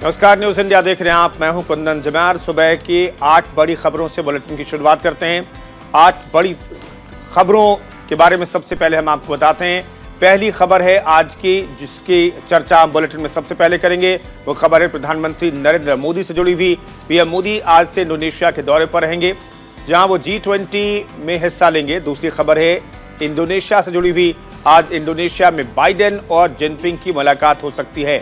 नमस्कार, news India देख रहे हैं आप। मैं हूं कुंदन जमार। सुबह की 8 बड़ी खबरों से बुलेटिन की शुरुआत करते हैं। 8 बड़ी खबरों के बारे में सबसे पहले हम आपको बताते हैं। पहली खबर है आज की, जिसकी चर्चा हम बुलेटिन में सबसे पहले करेंगे। वो खबर है प्रधानमंत्री नरेंद्र मोदी से जुड़ी हुई। पीएम मोदी आज से इंडोनेशिया के दौरे पर रहेंगे, जहां वो G20 में हिस्सा लेंगे। दूसरी खबर है इंडोनेशिया से जुड़ी हुई। आज इंडोनेशिया में बाइडेन और जिनपिंग की मुलाकात हो सकती है।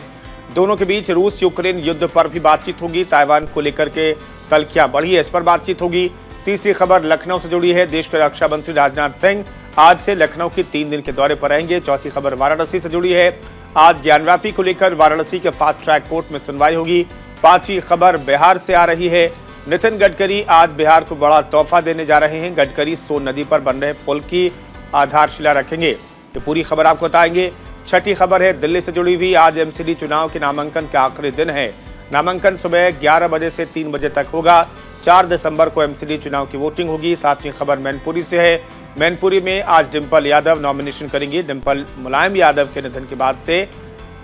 दोनों के बीच रूस यूक्रेन युद्ध पर भी बातचीत होगी। ताइवान को लेकर के तल्खियां बढ़ी है, इस पर बातचीत होगी। तीसरी खबर लखनऊ से जुड़ी है। देश के रक्षा मंत्री राजनाथ सिंह आज से लखनऊ के 3 दिन के दौरे पर रहेंगे। चौथी खबर वाराणसी से जुड़ी है। आज ज्ञानव्यापी को लेकर वाराणसी के फास्ट ट्रैक कोर्ट में सुनवाई होगी। पांचवी खबर बिहार से आ रही है। नितिन गडकरी आज बिहार को बड़ा तोहफा देने जा रहे हैं। गडकरी सोन नदी पर बन रहे पुल की आधारशिला रखेंगे। ये पूरी खबर आपको बताएंगे। छठी खबर है दिल्ली से जुड़ी हुई। आज एमसीडी चुनाव के नामांकन का आखिरी दिन है। नामांकन सुबह 11 बजे से 3 बजे तक होगा। 4 दिसंबर को एमसीडी चुनाव की वोटिंग होगी। सातवीं खबर मैनपुरी से है। मैनपुरी में आज डिंपल यादव नॉमिनेशन करेंगी। डिंपल मुलायम यादव के निधन के बाद से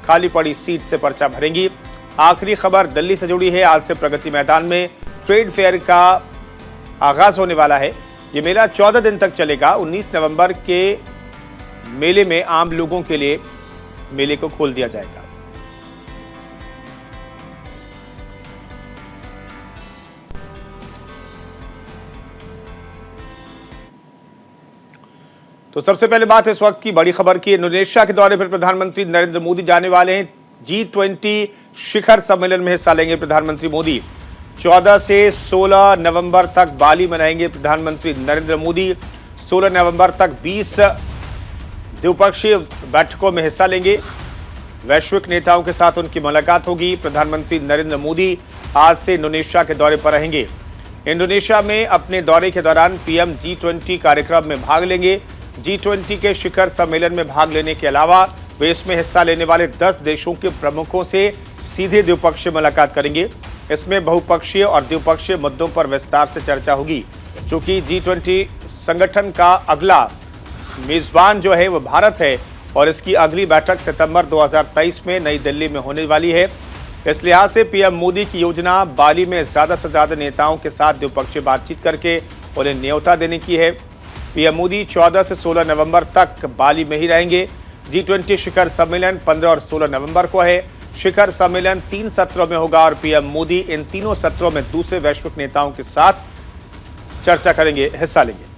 खाली पड़ी सीट से पर्चा भरेंगी। आखिरी खबर दिल्ली से जुड़ी है। आज से प्रगति मैदान में ट्रेड फेयर का आगाज होने वाला है। ये मेला 14 दिन तक चलेगा। 19 नवंबर के मेले में आम लोगों के लिए मेले को खोल दिया जाएगा। तो सबसे पहले बात इस वक्त की बड़ी खबर की। इंडोनेशिया के दौरे पर प्रधानमंत्री नरेंद्र मोदी जाने वाले हैं। G20 शिखर सम्मेलन में हिस्सा लेंगे प्रधानमंत्री मोदी। 14 से 16 नवंबर तक बाली में रहेंगे प्रधानमंत्री नरेंद्र मोदी। 16 नवंबर तक 20 द्विपक्षीय बैठकों में हिस्सा लेंगे। वैश्विक नेताओं के साथ उनकी मुलाकात होगी। प्रधानमंत्री नरेंद्र मोदी आज से इंडोनेशिया के दौरे पर रहेंगे। इंडोनेशिया में अपने दौरे के दौरान पीएम G20 कार्यक्रम में भाग लेंगे। G20 के शिखर सम्मेलन में भाग लेने के अलावा वे इसमें हिस्सा लेने वाले 10 देशों के प्रमुखों से सीधे द्विपक्षीय मुलाकात करेंगे। इसमें बहुपक्षीय और द्विपक्षीय मुद्दों पर विस्तार से चर्चा होगी। चूंकि G20 संगठन का अगला मेजबान जो है वो भारत है और इसकी अगली बैठक सितंबर 2023 में नई दिल्ली में होने वाली है। इस लिहाज से पीएम मोदी की योजना बाली में ज्यादा से ज्यादा नेताओं के साथ द्विपक्षीय बातचीत करके उन्हें न्योता देने की है। पीएम मोदी 14 से 16 नवंबर तक बाली में ही रहेंगे। G20 शिखर सम्मेलन 15 और 16 नवंबर को है। शिखर सम्मेलन 3 सत्रों में होगा और पीएम मोदी इन तीनों सत्रों में दूसरे वैश्विक नेताओं के साथ चर्चा करेंगे, हिस्सा लेंगे।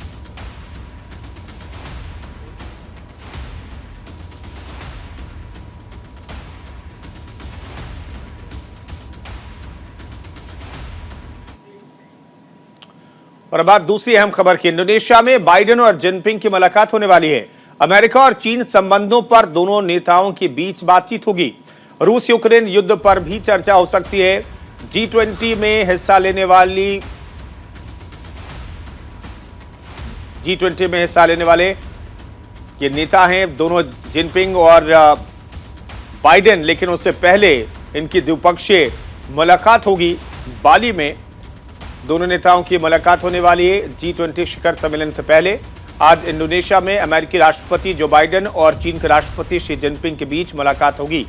और अब बात दूसरी अहम खबर की। इंडोनेशिया में बाइडेन और जिनपिंग की मुलाकात होने वाली है। अमेरिका और चीन संबंधों पर दोनों नेताओं के बीच बातचीत होगी। रूस यूक्रेन युद्ध पर भी चर्चा हो सकती है। G20 में हिस्सा लेने वाले ये नेता हैं दोनों, जिनपिंग और बाइडेन। लेकिन उससे पहले इनकी द्विपक्षीय मुलाकात होगी बाली में। दोनों नेताओं की मुलाकात होने वाली है G20 शिखर सम्मेलन से पहले। आज इंडोनेशिया में अमेरिकी राष्ट्रपति जो बाइडेन और चीन के राष्ट्रपति शी जिनपिंग के बीच मुलाकात होगी।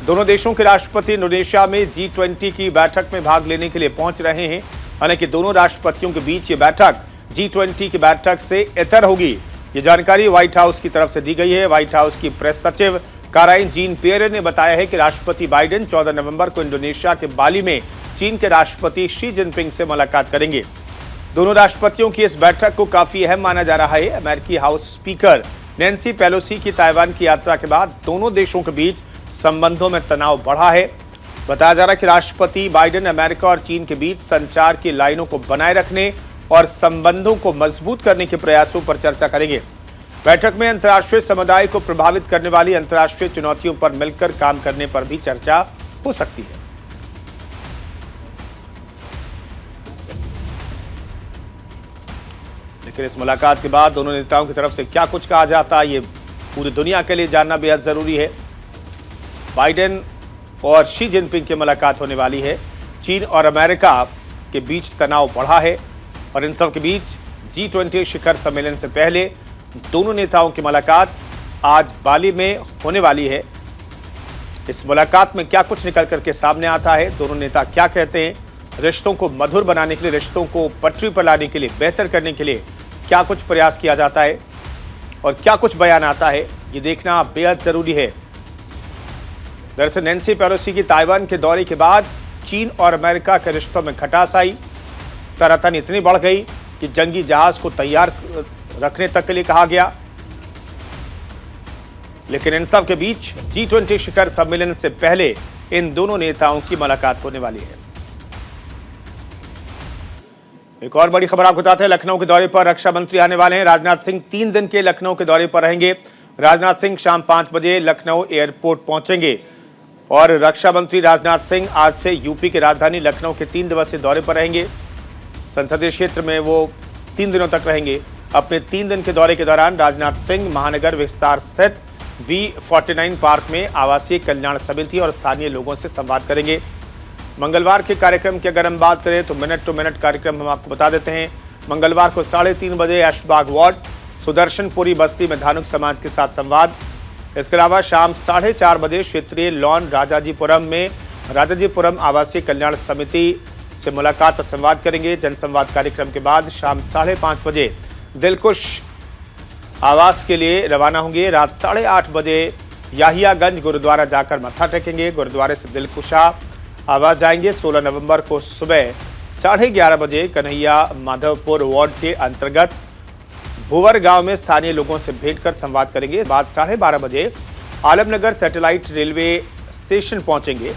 दोनों देशों के राष्ट्रपति इंडोनेशिया में G20 की बैठक में भाग लेने के लिए पहुंच रहे हैं। हालांकि दोनों राष्ट्रपतियों के बीच ये बैठक G20 की बैठक से इतर होगी। ये जानकारी व्हाइट हाउस की तरफ से दी गई है। व्हाइट हाउस की प्रेस सचिव काराइन जीन पियरे ने बताया है कि राष्ट्रपति बाइडेन 14 नवंबर को इंडोनेशिया के बाली में चीन के राष्ट्रपति शी जिनपिंग से मुलाकात करेंगे। दोनों राष्ट्रपतियों की इस बैठक को काफी अहम माना जा रहा है। अमेरिकी हाउस स्पीकर नैन्सी पेलोसी की ताइवान की यात्रा के बाद दोनों देशों के बीच संबंधों में तनाव बढ़ा है। बताया जा रहा है कि राष्ट्रपति बाइडेन अमेरिका और चीन के बीच संचार की लाइनों को बनाए रखने और संबंधों को मजबूत करने के प्रयासों पर चर्चा करेंगे। बैठक में अंतर्राष्ट्रीय समुदाय को प्रभावित करने वाली अंतर्राष्ट्रीय चुनौतियों पर मिलकर काम करने पर भी चर्चा हो सकती है। लेकिन इस मुलाकात के बाद दोनों नेताओं की तरफ से क्या कुछ कहा जाता है, ये पूरी दुनिया के लिए जानना बेहद जरूरी है। बाइडेन और शी जिनपिंग की मुलाकात होने वाली है। चीन और अमेरिका के बीच तनाव बढ़ा है और इन सब के बीच G20 शिखर सम्मेलन से पहले दोनों नेताओं की मुलाकात आज बाली में होने वाली है। इस मुलाकात में क्या कुछ निकल करके सामने आता है, दोनों नेता क्या कहते हैं, रिश्तों को मधुर बनाने के लिए, रिश्तों को पटरी पर लाने के लिए, बेहतर करने के लिए क्या कुछ प्रयास किया जाता है और क्या कुछ बयान आता है, ये देखना बेहद जरूरी है। दरअसल नैन्सी पेलोसी की ताइवान के दौरे के बाद चीन और अमेरिका के रिश्तों में खटास आई, तनातनी इतनी बढ़ गई कि जंगी जहाज को तैयार रखने तक के लिए कहा गया। लेकिन इन सब के बीच G20 शिखर सम्मेलन से पहले इन दोनों नेताओं की मुलाकात होने वाली है। एक और बड़ी खबर आपको बताते हैं, लखनऊ के दौरे पर रक्षा मंत्री आने वाले हैं। राजनाथ सिंह 3 दिन के लखनऊ के दौरे पर रहेंगे। राजनाथ सिंह शाम 5 बजे लखनऊ एयरपोर्ट पहुंचेंगे और रक्षा मंत्री राजनाथ सिंह आज से यूपी की राजधानी लखनऊ के 3 दिवसीय दौरे पर रहेंगे। संसदीय क्षेत्र में वो 3 दिनों तक रहेंगे। अपने 3 दिन के दौरे के दौरान राजनाथ सिंह महानगर विस्तार स्थित B49 पार्क में आवासीय कल्याण समिति और स्थानीय लोगों से संवाद करेंगे। मंगलवार के कार्यक्रम की अगर हम बात करें तो मिनट टू मिनट कार्यक्रम हम आपको बता देते हैं। मंगलवार को 3:30 बजे ऐशबाग वार्ड सुदर्शनपुरी बस्ती में धानुक समाज के साथ संवाद। इसके अलावा शाम 4:30 बजे क्षेत्रीय लॉन राजाजीपुरम में राजाजीपुरम आवासीय कल्याण समिति से मुलाकात और संवाद करेंगे। जनसंवाद कार्यक्रम के बाद शाम 5:30 बजे दिलकुश आवास के लिए रवाना होंगे। रात 8:30 बजे याहियागंज गुरुद्वारा जाकर मत्था टेकेंगे। गुरुद्वारे से दिलकुशा आवास जाएंगे। 16 नवंबर को सुबह 11:30 बजे कन्हैया माधवपुर वार्ड के अंतर्गत भुवर गांव में स्थानीय लोगों से भेंट कर संवाद करेंगे। बाद 12:30 बजे आलमनगर सैटेलाइट रेलवे स्टेशन पहुंचेंगे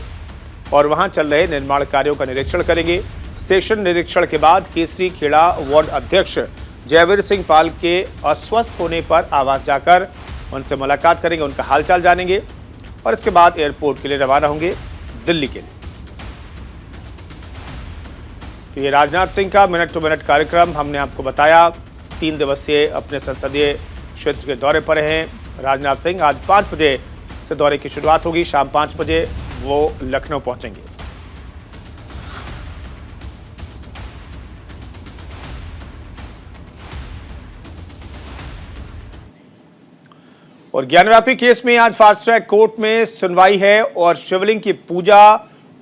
और वहां चल रहे निर्माण कार्यों का निरीक्षण करेंगे। स्टेशन निरीक्षण के बाद केसरी खेड़ा वार्ड अध्यक्ष जयवीर सिंह पाल के अस्वस्थ होने पर आवास जाकर उनसे मुलाकात करेंगे, उनका हालचाल जानेंगे और इसके बाद एयरपोर्ट के लिए रवाना होंगे दिल्ली के लिए। तो ये राजनाथ सिंह का मिनट टू मिनट कार्यक्रम हमने आपको बताया। 3 दिवसीय अपने संसदीय क्षेत्र के दौरे पर हैं राजनाथ सिंह। आज 5 बजे से दौरे की शुरुआत होगी। शाम 5 बजे वो लखनऊ पहुंचेंगे। और ज्ञानव्यापी केस में आज फास्ट ट्रैक कोर्ट में सुनवाई है और शिवलिंग की पूजा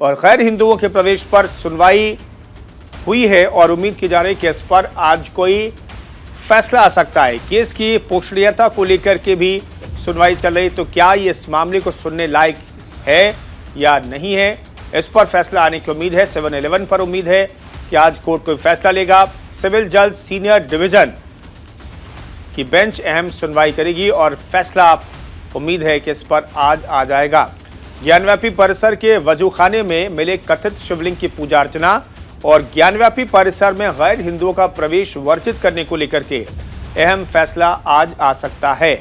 और गैर हिंदुओं के प्रवेश पर सुनवाई हुई है और उम्मीद की जा रही है कि इस पर आज कोई फैसला आ सकता है। केस की पोषणीयता को लेकर के भी सुनवाई चल रही, तो क्या ये इस मामले को सुनने लायक है या नहीं है, इस पर फैसला आने की उम्मीद है। 7-11 पर उम्मीद है कि आज कोर्ट कोई फैसला लेगा। सिविल जज सीनियर डिवीजन की बेंच अहम सुनवाई करेगी और फैसला उम्मीद है कि इस पर आज आ जाएगा। ज्ञानव्यापी परिसर के वजूखाने में मिले कथित शिवलिंग की पूजा अर्चना और ज्ञानव्यापी परिसर में गैर हिंदुओं का प्रवेश वर्जित करने को लेकर के अहम फैसला आज आ सकता है।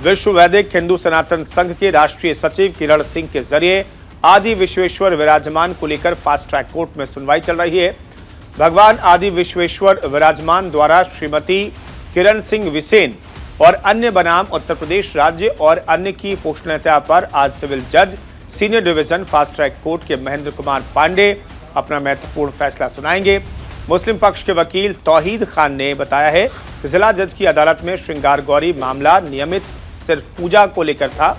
विश्व वैदिक हिंदू सनातन संघ के राष्ट्रीय सचिव किरण सिंह के जरिए आदि विश्वेश्वर विराजमान को लेकर फास्ट ट्रैक कोर्ट में सुनवाई चल रही है। भगवान आदि विश्वेश्वर विराजमान द्वारा श्रीमती किरण सिंह विसेन और अन्य बनाम उत्तर प्रदेश राज्य और अन्य की पोषणीयता पर आज सिविल जज senior division fast track court के महेंद्र कुमार पांडे अपना महत्वपूर्ण फैसला सुनाएंगे। मुस्लिम पक्ष के वकील तौहीद खान ने बताया है कि जिला जज की अदालत में श्रृंगार गौरी मामला नियमित सिर्फ पूजा को लेकर था,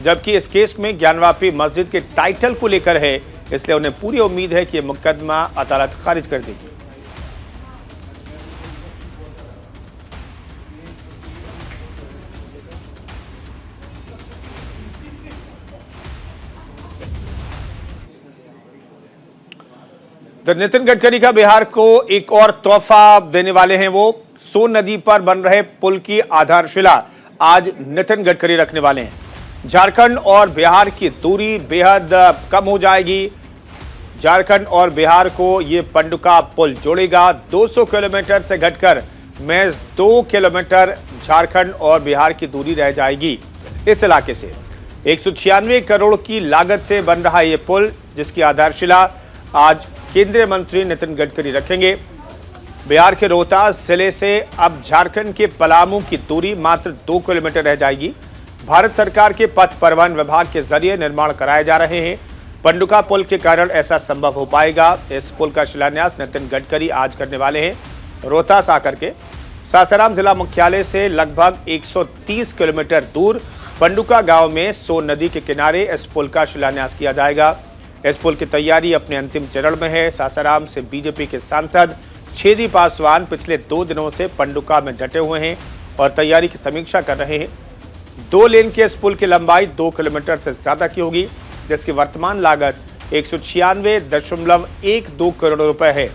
जबकि इस केस में ज्ञानव्यापी मस्जिद के टाइटल को लेकर है, इसलिए उन्हें पूरी उम्मीद है कि यह मुकदमा अदालत खारिज कर देगी। नितिन गडकरी का बिहार को एक और तोहफा देने वाले हैं। वो सोन नदी पर बन रहे पुल की आधारशिला आज नितिन गडकरी रखने वाले हैं। झारखंड और बिहार की दूरी बेहद कम हो जाएगी। झारखंड और बिहार को ये पनडुका पुल जोड़ेगा। 200 किलोमीटर से घटकर महज 2 किलोमीटर झारखंड और बिहार की दूरी रह जाएगी। इस इलाके से 196 करोड़ की लागत से बन रहा ये पुल, जिसकी आधारशिला आज केंद्रीय मंत्री नितिन गडकरी रखेंगे। बिहार के रोहतास जिले से अब झारखंड के पलामू की दूरी मात्र 2 किलोमीटर रह जाएगी। भारत सरकार के पथ परिवहन विभाग के जरिए निर्माण कराए जा रहे हैं। पनडुका पुल के कारण ऐसा संभव हो पाएगा। इस पुल का शिलान्यास नितिन गडकरी आज करने वाले हैं। रोहतास आकर के सासाराम जिला मुख्यालय से लगभग 130 किलोमीटर दूर पंडुका गांव में सोन नदी के किनारे इस पुल का शिलान्यास किया जाएगा। इस पुल की तैयारी अपने अंतिम चरण में है। सासाराम से बीजेपी के सांसद छेदी पासवान पिछले 2 दिनों से पंडुका में डटे हुए हैं और तैयारी की समीक्षा कर रहे हैं। 2 लेन के इस पुल की लंबाई 2 किलोमीटर से ज्यादा की होगी, जिसकी वर्तमान लागत 196.12 करोड़ रुपए है।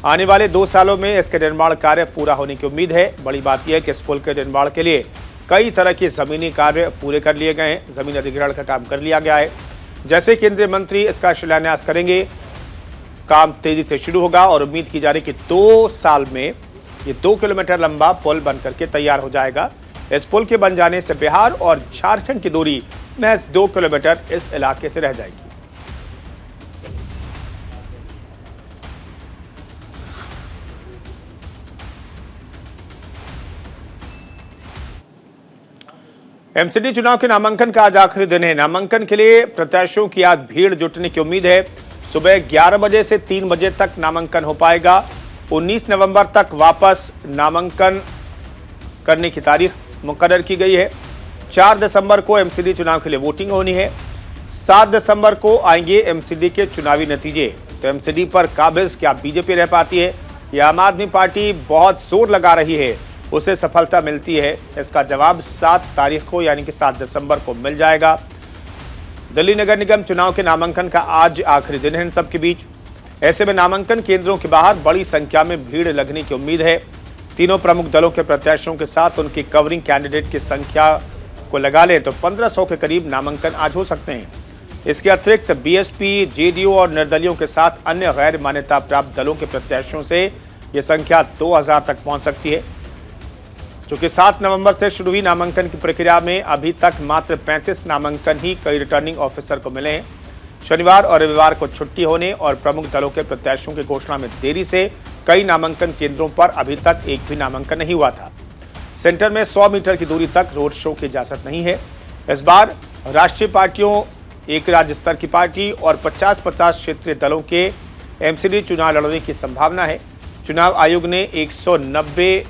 आने वाले 2 सालों में इसके निर्माण कार्य पूरा होने की उम्मीद है। बड़ी बात यह है कि इस पुल के निर्माण के लिए कई तरह के जमीनी कार्य पूरे कर लिए गए हैं। जमीन अधिग्रहण का काम कर लिया गया है। जैसे केंद्रीय मंत्री इसका शिलान्यास करेंगे, काम तेजी से शुरू होगा और उम्मीद की जा रही कि 2 साल में ये 2 किलोमीटर लंबा पुल बनकर के तैयार हो जाएगा। इस पुल के बन जाने से बिहार और झारखंड की दूरी महज 2 किलोमीटर इस इलाके से रह जाएगी। एमसीडी चुनाव के नामांकन का आज आखिरी दिन है। नामांकन के लिए प्रत्याशियों की आज भीड़ जुटने की उम्मीद है। सुबह 11 बजे से 3 बजे तक नामांकन हो पाएगा। 19 नवंबर तक वापस नामांकन करने की तारीख मुकर्रर की गई है। 4 दिसंबर को एमसीडी चुनाव के लिए वोटिंग होनी है। 7 दिसंबर को आएंगे एमसीडी के चुनावी नतीजे। तो एमसीडी पर काबिज क्या बीजेपी रह पाती है या आम आदमी पार्टी बहुत जोर लगा रही है, उसे सफलता मिलती है, इसका जवाब 7 तारीख को यानी कि 7 दिसंबर को मिल जाएगा। दिल्ली नगर निगम चुनाव के नामांकन का आज आखिरी दिन है इन सबके बीच। ऐसे में नामांकन केंद्रों के बाहर बड़ी संख्या में भीड़ लगने की उम्मीद है। तीनों प्रमुख दलों के प्रत्याशियों के साथ उनकी कवरिंग कैंडिडेट की संख्या को लगा लें तो 1500 के करीब नामांकन आज हो सकते हैं। इसके अतिरिक्त बीएसपी, जेडीयू और निर्दलियों के साथ अन्य गैर मान्यता प्राप्त दलों के प्रत्याशियों से यह संख्या 2000 तक पहुंच सकती है। चूंकि 7 नवंबर से शुरू हुई नामांकन की प्रक्रिया में अभी तक मात्र 35 नामांकन ही कई रिटर्निंग ऑफिसर को मिले हैं। शनिवार और रविवार को छुट्टी होने और प्रमुख दलों के प्रत्याशियों की घोषणा में देरी से कई नामांकन केंद्रों पर अभी तक एक भी नामांकन नहीं हुआ था। सेंटर में 100 मीटर की दूरी तक रोड शो की इजाजत नहीं है। इस बार राष्ट्रीय पार्टियों, एक राज्य स्तर की पार्टी और 50-50 क्षेत्रीय दलों के एमसीडी चुनाव लड़ने की संभावना है। चुनाव आयोग ने 190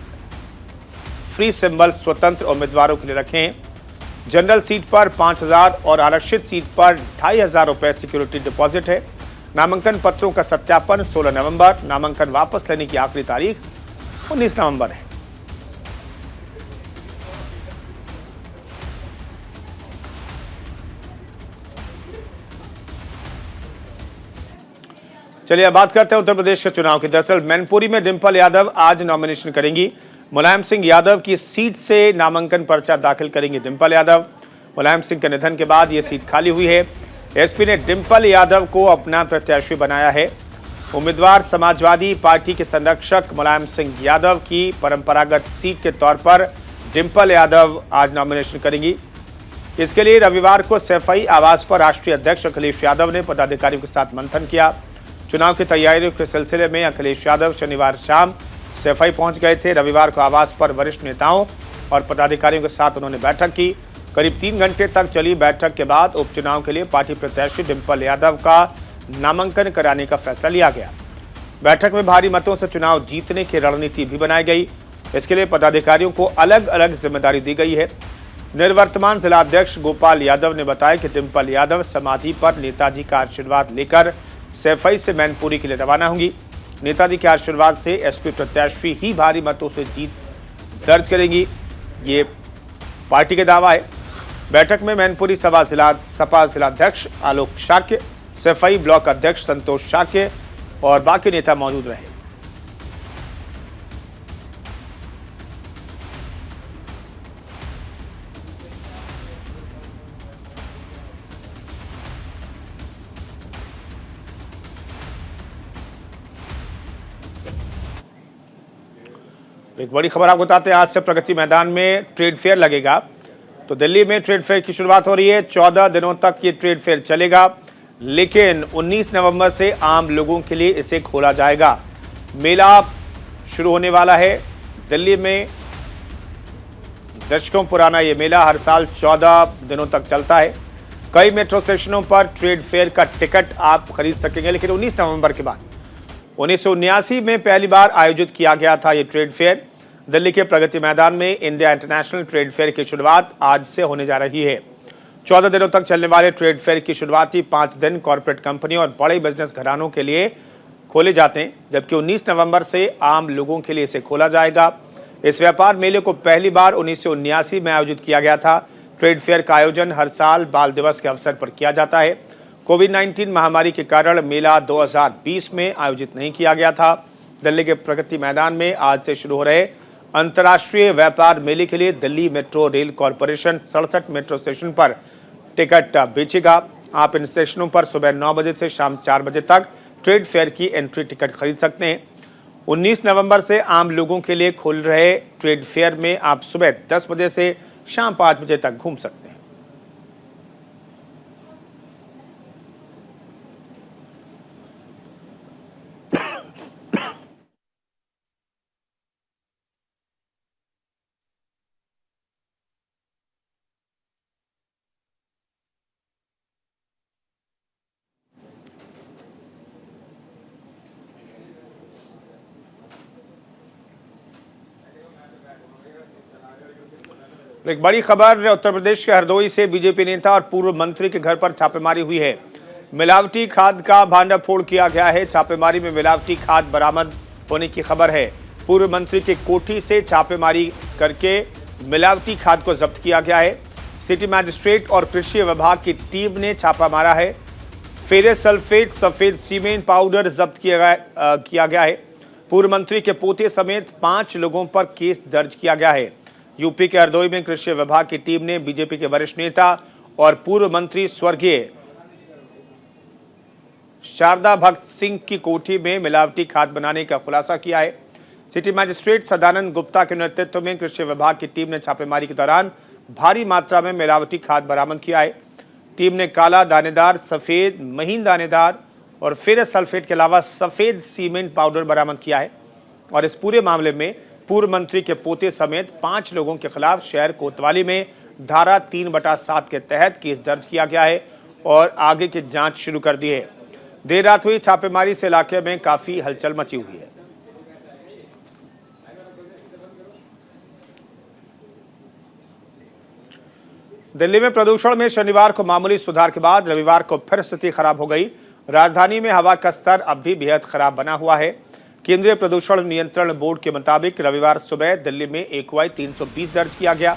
फ्री सिंबल स्वतंत्र उम्मीदवारों के लिए रखे हैं। जनरल सीट पर 5000 और आरक्षित सीट पर 2500 रुपए सिक्योरिटी डिपॉजिट है। नामांकन पत्रों का सत्यापन 16 नवंबर, नामांकन वापस लेने की आखिरी तारीख 19 नवंबर है। चलिए अब बात करते हैं उत्तर प्रदेश के चुनाव की। दरअसल मैनपुरी में डिंपल यादव आज नॉमिनेशन करेंगी। मुलायम सिंह यादव की सीट से नामांकन पर्चा दाखिल करेंगे डिंपल यादव। मुलायम सिंह के निधन के बाद यह सीट खाली हुई है। एसपी ने डिंपल यादव को अपना प्रत्याशी बनाया है। उम्मीदवार समाजवादी पार्टी के संरक्षक मुलायम सिंह यादव की परंपरागत सीट के तौर पर डिंपल यादव आज नॉमिनेशन करेंगी। इसके लिए रविवार को सैफई आवास पर राष्ट्रीय अध्यक्ष अखिलेश यादव ने पदाधिकारियों के साथ मंथन किया। चुनाव की तैयारियों के सिलसिले में अखिलेश यादव शनिवार शाम सैफई पहुंच गए थे। रविवार को आवास पर वरिष्ठ नेताओं और पदाधिकारियों के साथ उन्होंने बैठक की। करीब 3 घंटे तक चली बैठक के बाद उपचुनाव के लिए पार्टी प्रत्याशी डिंपल यादव का नामांकन कराने का फैसला लिया गया। बैठक में भारी मतों से चुनाव जीतने की रणनीति भी बनाई गई। इसके लिए पदाधिकारियों को अलग अलग जिम्मेदारी दी गई है। निवर्तमान जिलाध्यक्ष गोपाल यादव ने बताया कि डिंपल यादव समाधि पर नेताजी का आशीर्वाद लेकर सैफई से मैनपुरी के लिए रवाना होंगी। नेताजी के आशीर्वाद से एसपी प्रत्याशी ही भारी मतों से जीत दर्ज करेंगी, ये पार्टी का दावा है। बैठक में मैनपुरी सपा जिलाध्यक्ष आलोक शाक्य, सैफई ब्लॉक अध्यक्ष संतोष शाक्य और बाकी नेता मौजूद रहे। एक बड़ी खबर आपको बताते हैं, आज से प्रगति मैदान में ट्रेड फेयर लगेगा। तो दिल्ली में ट्रेड फेयर की शुरुआत हो रही है। 14 दिनों तक ये ट्रेड फेयर चलेगा, लेकिन 19 नवंबर से आम लोगों के लिए इसे खोला जाएगा। मेला शुरू होने वाला है दिल्ली में। दशकों पुराना ये मेला हर साल 14 दिनों तक चलता है। कई मेट्रो स्टेशनों पर ट्रेड फेयर का टिकट आप खरीद सकेंगे, लेकिन 19 नवंबर के बाद 1979 में पहली बार आयोजित किया गया था ये ट्रेड फेयर। दिल्ली के प्रगति मैदान में इंडिया इंटरनेशनल ट्रेड फेयर की शुरुआत आज से होने जा रही है। 14 दिनों तक चलने वाले ट्रेड फेयर की शुरुआती 5 दिन कॉर्पोरेट कंपनियों और बड़े बिजनेस घरानों के लिए खोले जाते हैं, जबकि 19 नवंबर से आम लोगों के लिए इसे खोला जाएगा। इस व्यापार मेले को पहली बार 1979 में आयोजित किया गया था। ट्रेड फेयर का आयोजन हर साल बाल दिवस के अवसर पर किया जाता है। कोविड-19 महामारी के कारण मेला 2020 में आयोजित नहीं किया गया था। दिल्ली के प्रगति मैदान में आज से शुरू हो रहे अंतर्राष्ट्रीय व्यापार मेले के लिए Delhi metro rail corporation 67 metro station पर टिकट बेचेगा। आप इन स्टेशनों पर सुबह 9 बजे से शाम 4 बजे तक ट्रेड फेयर की एंट्री टिकट खरीद सकते हैं। 19 नवंबर से आम लोगों के लिए खुल रहे ट्रेड फेयर में आप सुबह 10 बजे से शाम 5 बजे तक घूम सकते हैं। एक बड़ी खबर उत्तर प्रदेश के हरदोई से बीजेपी नेता और पूर्व मंत्री के घर पर छापेमारी हुई है। मिलावटी खाद का भांडाफोड़ किया गया है। छापेमारी में मिलावटी खाद बरामद होने की खबर है। पूर्व मंत्री की कोठी से छापेमारी करके मिलावटी खाद को जब्त किया गया है। सिटी मजिस्ट्रेट और कृषि विभाग की टीम ने छापा मारा है। फेरस सल्फेट सफेद सीमेंट पाउडर जब्त किया गया है। पूर्व मंत्री के पोते समेत 5 लोगों पर केस दर्ज किया गया है। यूपी के हरदोई में कृषि विभाग की टीम ने बीजेपी के वरिष्ठ नेता और पूर्व मंत्री स्वर्गीय शारदा भक्त सिंह की कोठी में मिलावटी खाद बनाने का खुलासा किया है। सिटी मजिस्ट्रेट सदानंद गुप्ता के नेतृत्व में कृषि विभाग की टीम ने छापेमारी के दौरान भारी मात्रा में मिलावटी खाद बरामद किया है। टीम ने काला दानेदार, सफेद, महीन दानेदार और फेरस सल्फेट के अलावा सफेद सीमेंट पाउडर बरामद किया है। और इस पूरे मामले में पूर्व मंत्री के पोते समेत 5 लोगों के खिलाफ शहर कोतवाली में धारा 3/7 के तहत केस दर्ज किया गया है और आगे की जांच शुरू कर दी है। देर रात हुई छापेमारी से इलाके में काफी हलचल मची हुई है। दिल्ली में प्रदूषण में शनिवार को मामूली सुधार के बाद रविवार को फिर स्थिति खराब हो गई। राजधानी में हवा का स्तर अब भी बेहद खराब बना हुआ है। केंद्रीय प्रदूषण नियंत्रण बोर्ड के मुताबिक रविवार सुबह दिल्ली में AQI 320 दर्ज किया गया।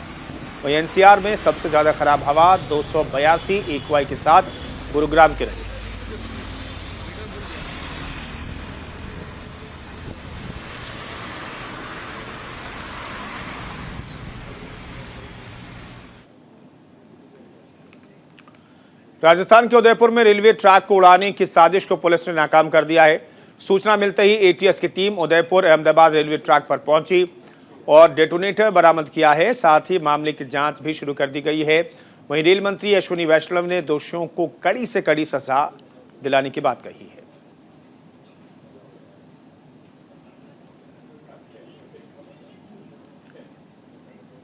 वहीं NCR में सबसे ज्यादा खराब हवा 282 AQI के साथ गुरुग्राम की रही। राजस्थान के उदयपुर में रेलवे ट्रैक को उड़ाने की साजिश को पुलिस ने नाकाम कर दिया है। सूचना मिलते ही ATS की team Udaipur Ahmedabad railway track पर पहुंची और डेटोनेटर बरामद किया है। साथ ही मामले की जांच भी शुरू कर दी गई है। वहीं रेल मंत्री अश्विनी वैष्णव ने दोषियों को कड़ी से कड़ी सजा दिलाने की बात कही है।